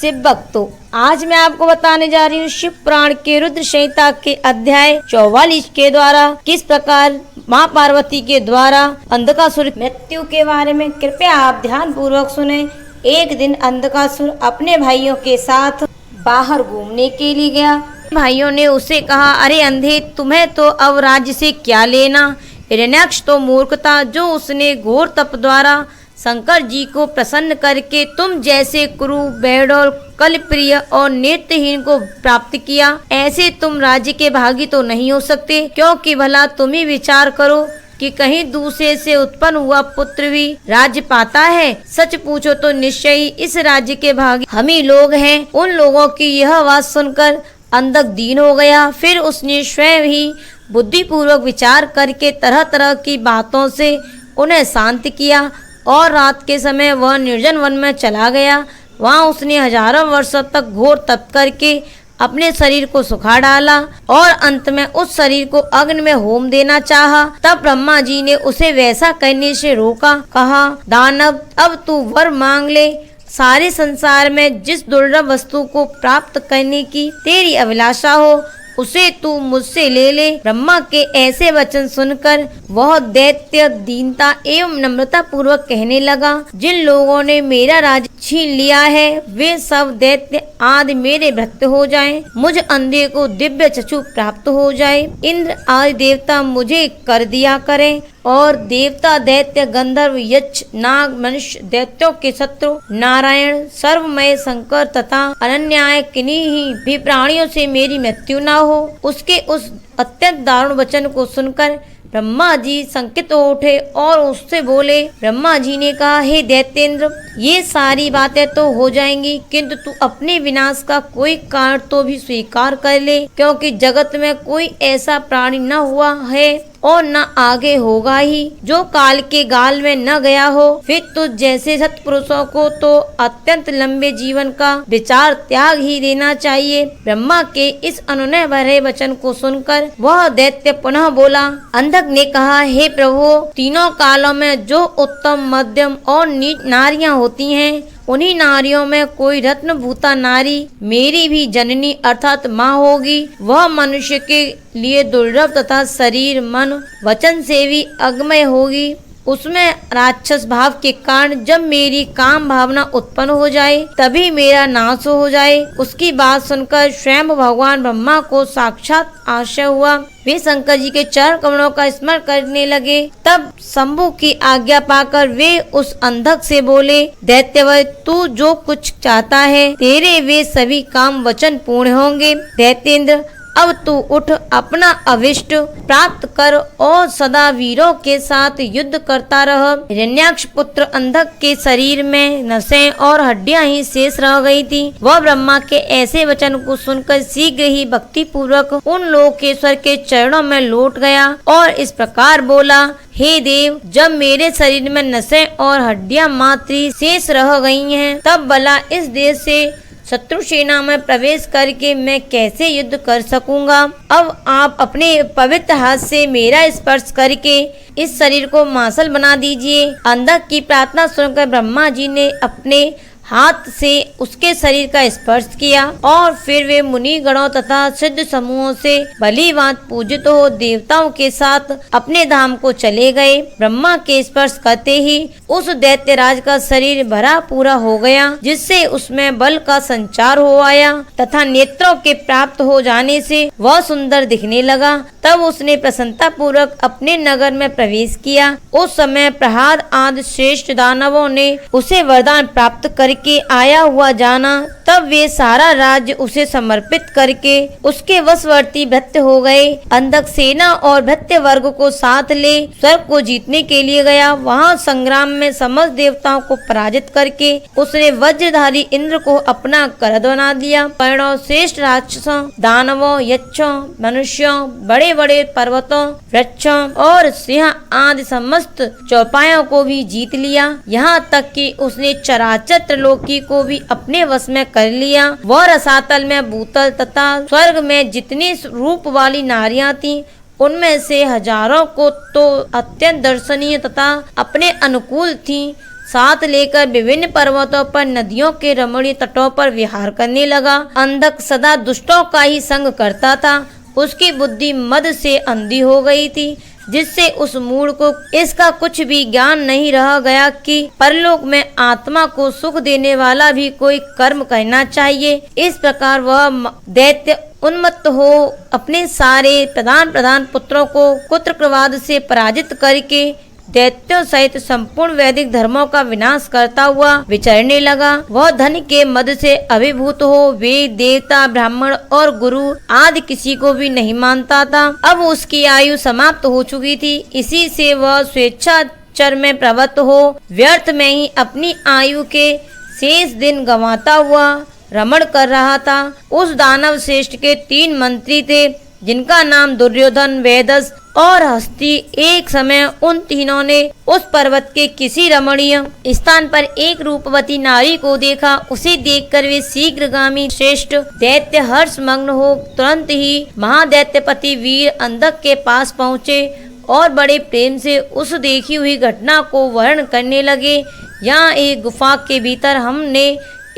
शिव भक्तों, आज मैं आपको बताने जा रही हूँ शिव पुराण के रुद्र संहिता के अध्याय 44 के द्वारा किस प्रकार माँ पार्वती के द्वारा अंधकासुर मृत्यु के बारे में। कृपया आप ध्यान पूर्वक सुने। एक दिन अंधकासुर अपने भाइयों के साथ बाहर घूमने के लिए गया। भाइयों ने उसे कहा, अरे अंधे, तुम्हें तो अब राज्य से क्या लेना। हिरण्याक्ष तो मूर्ख था, जो उसने घोर तप द्वारा शंकर जी को प्रसन्न करके तुम जैसे कुरु, बेहडोल, कलप्रिय और नेत्रहीन को प्राप्त किया। ऐसे तुम राज्य के भागी तो नहीं हो सकते, क्योंकि भला तुम ही विचार करो कि कहीं दूसरे से उत्पन्न हुआ पुत्र भी राज्य पाता है। सच पूछो तो निश्चय ही इस राज्य के भागी हम ही लोग हैं। उन लोगों की यह बात सुनकर अंधक दीन हो गया। फिर उसने स्वयं ही बुद्धिपूर्वक विचार करके तरह तरह की बातों से उन्हें शांत किया और रात के समय वह निर्जन वन में चला गया। वहाँ उसने हजारों वर्षों तक घोर तप करके अपने शरीर को सुखा डाला और अंत में उस शरीर को अग्नि में होम देना चाहा। तब ब्रह्मा जी ने उसे वैसा करने से रोका। कहा, दानव, अब तू वर मांग ले। सारे संसार में जिस दुर्लभ वस्तु को प्राप्त करने की तेरी अभिलाषा हो, उसे तू मुझसे ले ले। ब्रह्मा के ऐसे वचन सुनकर वह दैत्य दीनता एवं नम्रता पूर्वक कहने लगा, जिन लोगों ने मेरा राज्य छीन लिया है वे सब दैत्य आदि मेरे भक्त हो जाएं। मुझ अंधे को दिव्य चक्षु प्राप्त हो जाए। इंद्र आदि देवता मुझे कर दिया करें और देवता, दैत्य, गंधर्व, यक्ष, नाग, मनुष्य, दैत्यों के शत्रु नारायण, सर्वमय शंकर तथा अनन्याय किन्हीं ही भी प्राणियों से मेरी मृत्यु न हो। उसके उस अत्यंत दारुण वचन को सुनकर ब्रह्मा जी संकित हो उठे और उससे बोले। ब्रह्मा जी ने कहा, हे दैत्येंद्र, ये सारी बातें तो हो जाएंगी, किंतु तू अपने विनाश का कोई कारण तो भी स्वीकार कर ले, क्योंकि जगत में कोई ऐसा प्राणी न हुआ है और न आगे होगा ही जो काल के गाल में न गया हो। फिर तुझ जैसे सत्पुरुषों को तो अत्यंत लंबे जीवन का विचार त्याग ही देना चाहिए। ब्रह्मा के इस अनुनय भरे वचन को सुनकर वह दैत्य पुनः बोला। अंधक ने कहा, हे प्रभु, तीनों कालों में जो उत्तम, मध्यम और नीच नारियां होती हैं, उन्हीं नारियों में कोई रत्न भूता नारी मेरी भी जननी अर्थात माँ होगी। वह मनुष्य के लिए दुर्लभ तथा शरीर, मन, वचन से भी अगमय होगी। उसमें राक्षस भाव के कारण जब मेरी काम भावना उत्पन्न हो जाए तभी मेरा नाश हो जाए। उसकी बात सुनकर स्वयं भगवान ब्रह्मा को साक्षात आश्चर्य हुआ। वे शंकर जी के चरण कमलों का स्मरण करने लगे। तब शंभु की आज्ञा पाकर वे उस अंधक से बोले, दैत्यवर, तू जो कुछ चाहता है तेरे वे सभी काम वचन पूर्ण होंगे। दैत्येंद्र, अब तू उठ, अपना अभिष्ट प्राप्त कर और सदा वीरों के साथ युद्ध करता रह। हिरण्याक्ष पुत्र अंधक के शरीर में नसें और हड्डियां ही शेष रह गई थी। वह ब्रह्मा के ऐसे वचन को सुनकर शीघ्र ही भक्ति पूर्वक उन लोकेश्वर के चरणों में लौट गया और इस प्रकार बोला, हे देव, जब मेरे शरीर में नसें और हड्डियां मात्र शेष रह गई हैं, तब भला इस देश से शत्रु सेना में प्रवेश करके मैं कैसे युद्ध कर सकूंगा। अब आप अपने पवित्र हाथ से मेरा स्पर्श करके इस शरीर को मांसल बना दीजिए। अंधक की प्रार्थना सुनकर ब्रह्मा जी ने अपने हाथ से उसके शरीर का स्पर्श किया और फिर वे मुनि गणों तथा सिद्ध समूहों से भलीभांति पूजित हो देवताओं के साथ अपने धाम को चले गए। ब्रह्मा के स्पर्श करते ही उस दैत्यराज का शरीर भरा पूरा हो गया, जिससे उसमें बल का संचार हो आया तथा नेत्रों के प्राप्त हो जाने से वह सुंदर दिखने लगा। तब उसने प्रसन्नता पूर्वक अपने नगर में प्रवेश किया। उस समय प्रहलाद आदि श्रेष्ठ दानवों ने उसे वरदान प्राप्त करके आया हुआ जाना। तब वे सारा राज्य उसे समर्पित करके उसके वशवर्ती भृत्य हो गए। अंधक सेना और भृत्य वर्ग को साथ ले स्वर्ग को जीतने के लिए गया। वहाँ संग्राम में समस्त देवताओं को पराजित करके उसने वज्रधारी इंद्र को अपना करद बना दिया। पर्णों, श्रेष्ठ राक्षसों, दानवों, यक्षों, मनुष्यों, बड़े बड़े पर्वतों, वृक्षों और सिंह आदि समस्त चौपायों को भी जीत लिया। यहाँ तक कि उसने चराचर त्रिलोकी को भी अपने वश में कर लिया। वह रसातल में भूतल तथा स्वर्ग में जितनी रूप वाली नारियां थीं, उनमें से हजारों को तो अत्यंत दर्शनीय तथा अपने अनुकूल थीं। साथ लेकर विभिन्न पर्वतों पर नदियों के रमणीय तटों पर विहार करने लगा। अंधक सदा दुष्टों का ही संग करता था। उसकी बुद्धि मद से अंधी हो गई थी, जिससे उस मूढ़ को इसका कुछ भी ज्ञान नहीं रह गया कि परलोक में आत्मा को सुख देने वाला भी कोई कर्म करना चाहिए। इस प्रकार वह दैत्य उन्मत्त हो अपने सारे प्रधान पुत्रों को कुत्रक्रवाद से पराजित करके दैत्यों सहित संपूर्ण वैदिक धर्मों का विनाश करता हुआ विचरने लगा। वह धन के मद से अभिभूत हो वेद, देवता, ब्राह्मण और गुरु आदि किसी को भी नहीं मानता था। अब उसकी आयु समाप्त हो चुकी थी, इसी से वह स्वेच्छाचार में प्रवृत्त हो व्यर्थ में ही अपनी आयु के शेष दिन गंवाता हुआ रमण कर रहा था। उस दानव श्रेष्ठ के 3 मंत्री थे, जिनका नाम दुर्योधन, वेदस और हस्ती। एक समय उन तीनों ने उस पर्वत के किसी रमणीय स्थान पर एक रूपवती नारी को देखा। उसे देखकर वे शीघ्रगामी श्रेष्ठ दैत्य हर्षमग्न हो तुरंत ही महादैत्यपति वीर अंधक के पास पहुँचे और बड़े प्रेम से उस देखी हुई घटना को वर्णन करने लगे। यहाँ एक गुफा के भीतर हमने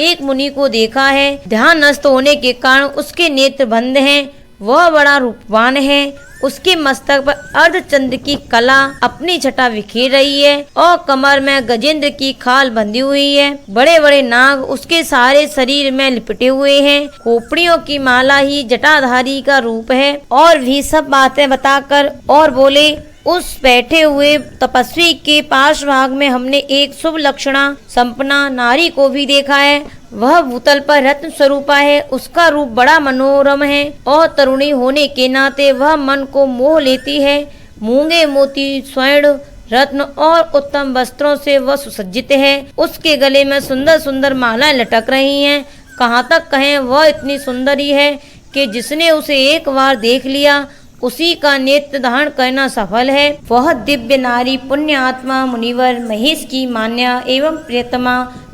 एक मुनि को देखा है। ध्यान नष्ट होने के कारण उसके नेत्र बंद हैं। वह बड़ा रूपवान है। उसके मस्तक पर अर्धचंद्र की कला अपनी छटा बिखेर रही है और कमर में गजेंद्र की खाल बंधी हुई है। बड़े बड़े नाग उसके सारे शरीर में लिपटे हुए हैं। खोपड़ियों की माला ही जटाधारी का रूप है। और भी सब बातें बताकर और बोले, उस बैठे हुए तपस्वी के पार्श्व भाग में हमने एक शुभ लक्षणा संपन्ना नारी को भी देखा है। वह भूतल पर रत्न स्वरूपा है। उसका रूप बड़ा मनोरम है और तरुणी होने के नाते वह मन को मोह लेती है। मूंगे, मोती, स्वर्ण, रत्न और उत्तम वस्त्रों से वह सुसज्जित है। उसके गले में सुंदर सुंदर मालाएं लटक रही हैं। कहाँ तक कहें, वह इतनी सुंदरी है कि जिसने उसे एक बार देख लिया उसी का नेत्र धारण करना सफल है। वह दिव्य नारी पुण्य आत्मा मुनिवर महेश की मान्या एवं प्रियतमा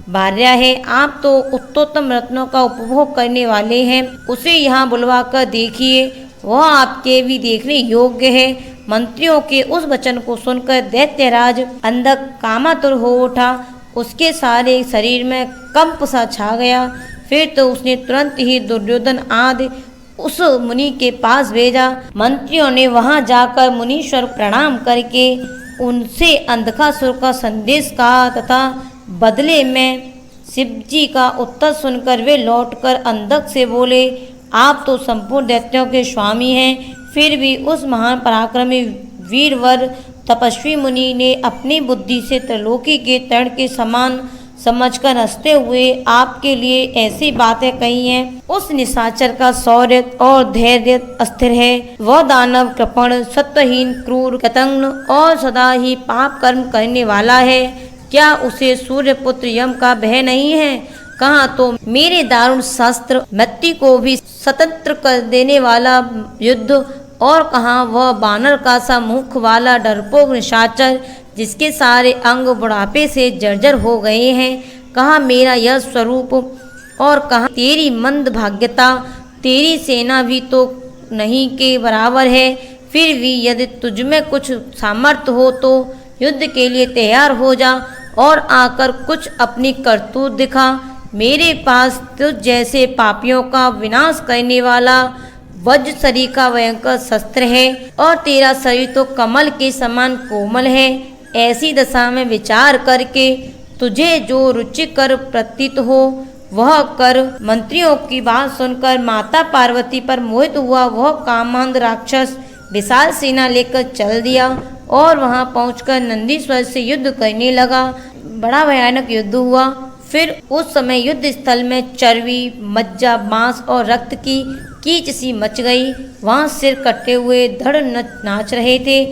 भार्या है। आप तो उत्तोत्तम रत्नों का उपभोग करने वाले हैं। उसे यहाँ बुलवा कर देखिए, वह आपके भी देखने योग्य है। मंत्रियों के उस वचन को सुनकर दैत्यराज अंधक कामातुर हो उठा। उसके सारे शरीर में कंप सा छा गया। फिर तो उसने तुरंत ही दुर्योधन आदि उस मुनि के पास भेजा। मंत्रियों ने वहां जाकर मुनीश्वर प्रणाम करके उनसे अंधकासुर का संदेश कहा तथा बदले में शिवजी का उत्तर सुनकर वे लौटकर अंधक से बोले, आप तो संपूर्ण दैत्यों के स्वामी हैं, फिर भी उस महान पराक्रमी वीरवर तपस्वी मुनि ने अपनी बुद्धि से त्रिलोकी के तरण के समान समझकर हंसते हुए आपके लिए ऐसी बातें कही हैं। उस निशाचर का शौर्य और धैर्य अस्थिर है। वह दानव कृपण, सत्वहीन, क्रूर, कृतघ्न और सदा ही पाप कर्म करने वाला है। क्या उसे सूर्यपुत्र यम का भय नहीं है? कहाँ तो मेरे दारुण शस्त्र मृत्यु को भी स्वतंत्र कर देने वाला युद्ध, और कहाँ वह बानर का सा मुख वाला डरपोक निशाचर जिसके सारे अंग बुढ़ापे से जर्जर हो गए हैं। कहाँ मेरा यह स्वरूप, और कहाँ तेरी मंद भाग्यता। तेरी सेना भी तो नहीं के बराबर है। फिर भी यदि तुझ में कुछ सामर्थ्य हो तो युद्ध के लिए तैयार हो जा और आकर कुछ अपनी करतूत दिखा। मेरे पास तुझ जैसे पापियों का विनाश करने वाला वज्र शरीर का भयंकर शस्त्र है, और तेरा शरीर तो कमल के समान कोमल है। ऐसी दशा में विचार करके तुझे जो रुचिकर प्रतीत हो वह कर। मंत्रियों की बात सुनकर माता पार्वती पर मोहित हुआ वह कामांध राक्षस विशाल सेना लेकर चल दिया और वहां पहुंचकर नंदीश्वर से युद्ध करने लगा। बड़ा भयानक युद्ध हुआ। फिर उस समय युद्ध स्थल में चर्बी, मज्जा, मांस और रक्त की कीच सी मच गई। वहां सिर कटे हुए धड़ नाच रहे थे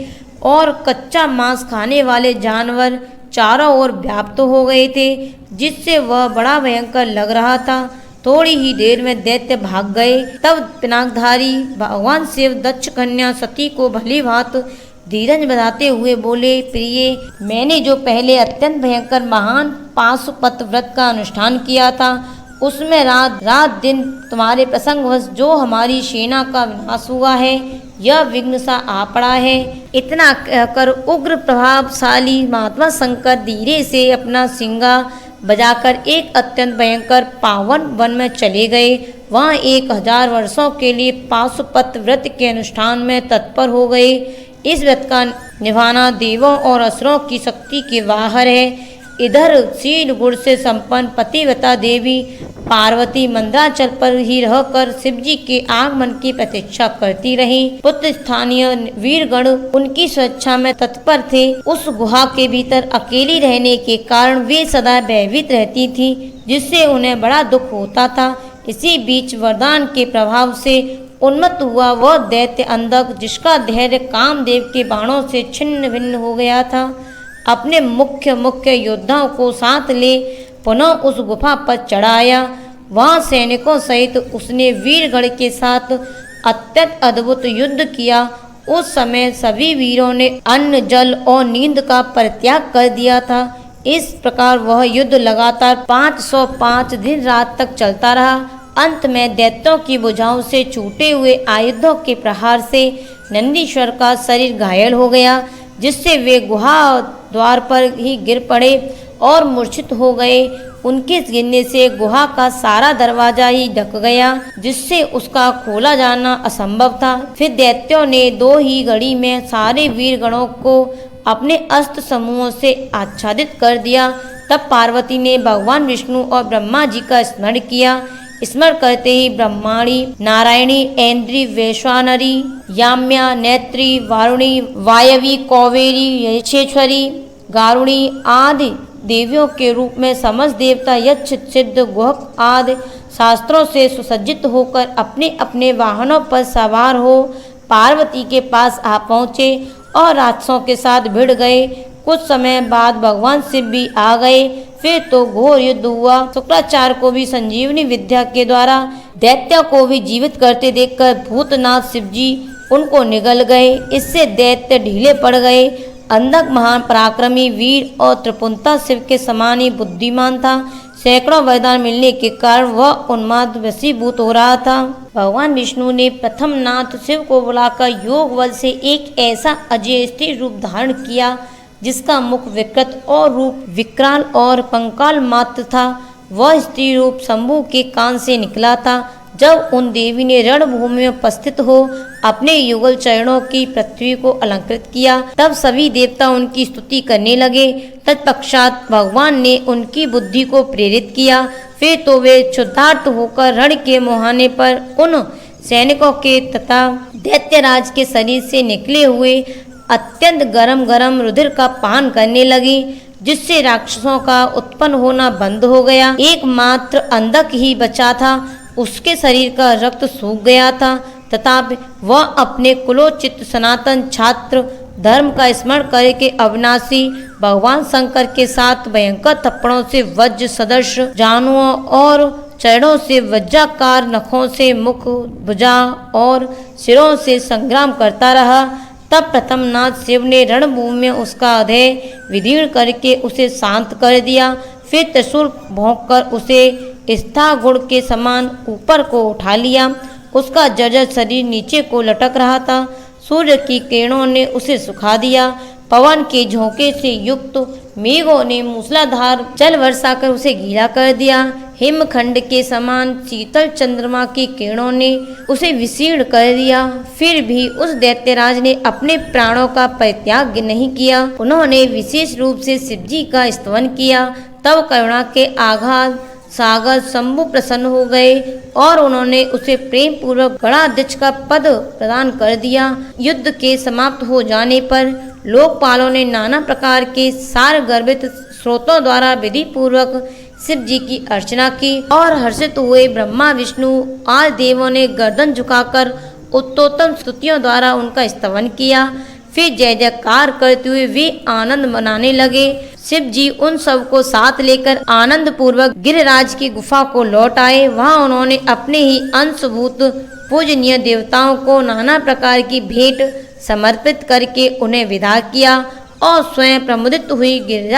और कच्चा मांस खाने वाले जानवर चारों ओर व्याप्त हो गए थे, जिससे वह बड़ा भयंकर लग रहा था। थोड़ी ही देर में दैत्य भाग गए। तब पिनाकधारी भगवान शिव दक्ष कन्या सती को भली भांति धीरज बताते हुए बोले, प्रिय, मैंने जो पहले अत्यंत भयंकर महान पाशुपत व्रत का अनुष्ठान किया था, उसमें रात दिन तुम्हारे प्रसंगवश जो हमारी सेना का विनाश हुआ है, यह विघ्न सा आ पड़ा है। इतना कहकर उग्र प्रभावशाली महात्मा शंकर धीरे से अपना सिंगा बजाकर एक अत्यंत भयंकर पावन वन में चले गए। वहाँ 1000 वर्षों के लिए पाशुपत व्रत के अनुष्ठान में तत्पर हो गए। इस व्रत का निभाना देवों और असुरों की शक्ति के बाहर है। इधर शील गुण से संपन्न पतिव्रता देवी पार्वती मंदराचल पर ही रहकर शिवजी के आगमन की प्रतीक्षा करती रही। पुत्र स्थानीय वीरगण उनकी सुरक्षा में तत्पर थे। उस गुहा के भीतर अकेली रहने के कारण वे सदा भयभीत रहती थी, जिससे उन्हें बड़ा दुख होता था। इसी बीच वरदान के प्रभाव से उन्मत्त हुआ वह दैत्य अंधक, जिसका धैर्य कामदेव के बाणों से छिन्न भिन्न हो गया था, अपने मुख्य योद्धाओं को साथ ले पुनः उस गुफा पर चढ़ाया। वहाँ सैनिकों सहित उसने वीरगण के साथ अत्यंत अद्भुत युद्ध किया। उस समय सभी वीरों ने अन्न, जल और नींद का परित्याग कर दिया था। इस प्रकार वह युद्ध लगातार 505 दिन रात तक चलता रहा। अंत में दैत्यों की भुजाओं से छूटे हुए आयुधों के प्रहार से नंदीश्वर का शरीर घायल हो गया, जिससे वे गुहा द्वार पर ही गिर पड़े और मूर्छित हो गए। उनके गिरने से गुहा का सारा दरवाजा ही ढक गया, जिससे उसका खोला जाना असंभव था। फिर दैत्यों ने 2 ही घड़ी में सारे वीरगणों को अपने अस्त्र समूहों से आच्छादित कर दिया। तब पार्वती ने भगवान विष्णु और ब्रह्मा जी का स्मरण किया। स्मरण करते ही ब्रह्माणी, नारायणी, ऐन्द्री, वैश्वानरी, याम्या, नेत्री, वारुणी, वायवी, कौवेरी, यक्षेश्वरी, गारुणी आदि देवियों के रूप में समस्त देवता यक्ष, सिद्ध, गुहक आदि शास्त्रों से सुसज्जित होकर अपने अपने वाहनों पर सवार हो पार्वती के पास आ पहुँचे और राक्षसों के साथ भिड़ गए। कुछ समय बाद भगवान शिव भी आ गए। फिर तो घोर युद्ध हुआ। शुक्राचार्य को भी संजीवनी विद्या के द्वारा दैत्यों को भी जीवित करते देखकर भूतनाथ शिवजी उनको निगल गए। इससे दैत्य ढीले पड़ गए। अंधक महान पराक्रमी वीर और त्रिपुंता शिव के समान ही बुद्धिमान था। सैकड़ों वरदान मिलने के कारण वह उन्माद वशीभूत हो रहा था। भगवान विष्णु ने प्रथम नाथ शिव को बुलाकर योग बल से एक ऐसा अजय स्थिर रूप धारण किया, जिसका मुख विकृत और रूप विकराल और कंकाल मात्र था। वह स्त्री रूप शंभु के कान से निकला था। जब उन देवी ने रणभूमि में उपस्थित हो अपने युगल चरणों की पृथ्वी को अलंकृत किया, तब सभी देवता उनकी स्तुति करने लगे। तत्पश्चात भगवान ने उनकी बुद्धि को प्रेरित किया। फिर तो वे क्षुधार्त होकर रण के मुहाने पर उन सैनिकों के तथा दैत्यराज के शरीर से निकले हुए अत्यंत गरम रुधिर का पान करने लगी, जिससे राक्षसों का उत्पन्न होना बंद हो गया। एकमात्र अंधक ही बचा था। उसके शरीर का रक्त सूख गया था, तथापि वह अपने कुलोचित सनातन छात्र धर्म का स्मरण करके अविनाशी भगवान शंकर के साथ भयंकर थप्पड़ों से वज्र सदृश जानुओं और चरणों से वज्राकार नखों से मुख, भुजा और सिरों से संग्राम करता रहा। तब प्रथम नाथ शिव ने रणभूमि में उसका हृदय विदीर्ण करके उसे शांत कर दिया। फिर त्रिशूल भोंककर उसे स्थार गुण के समान ऊपर को उठा लिया। उसका जर्जर शरीर नीचे को लटक रहा था। सूर्य की किरणों ने उसे सुखा दिया। पवन के झोंके से युक्त मेघों ने मूसलाधार जल वर्षा कर उसे गीला कर दिया। हिमखंड के समान शीतल चंद्रमा की किरणों ने उसे विशीर्ण कर दिया। फिर भी उस दैत्यराज ने अपने प्राणों का परित्याग नहीं किया। उन्होंने विशेष रूप से शिवजी का स्तवन किया। तब करुणा के आघात सागर शंभु प्रसन्न हो गए और उन्होंने उसे प्रेम पूर्वक गणाध्यक्ष का पद प्रदान कर दिया। युद्ध के समाप्त हो जाने पर लोकपालों ने नाना प्रकार के सार गर्भित स्रोतों द्वारा विधि पूर्वक शिव जी की अर्चना की और हर्षित हुए ब्रह्मा विष्णु आदि देवों ने गर्दन झुकाकर उत्तोत्तम स्तुतियों द्वारा उनका स्तवन किया। फिर जय जयकार करते हुए वे आनंद मनाने लगे। शिव जी उन सब को साथ लेकर आनंद पूर्वक गिरिराज की गुफा को लौट आए। वहां उन्होंने अपने ही अंशभूत पूजनीय देवताओं को नाना प्रकार की भेंट समर्पित करके उन्हें विदा किया और स्वयं प्रमुदित हुई गिरिराज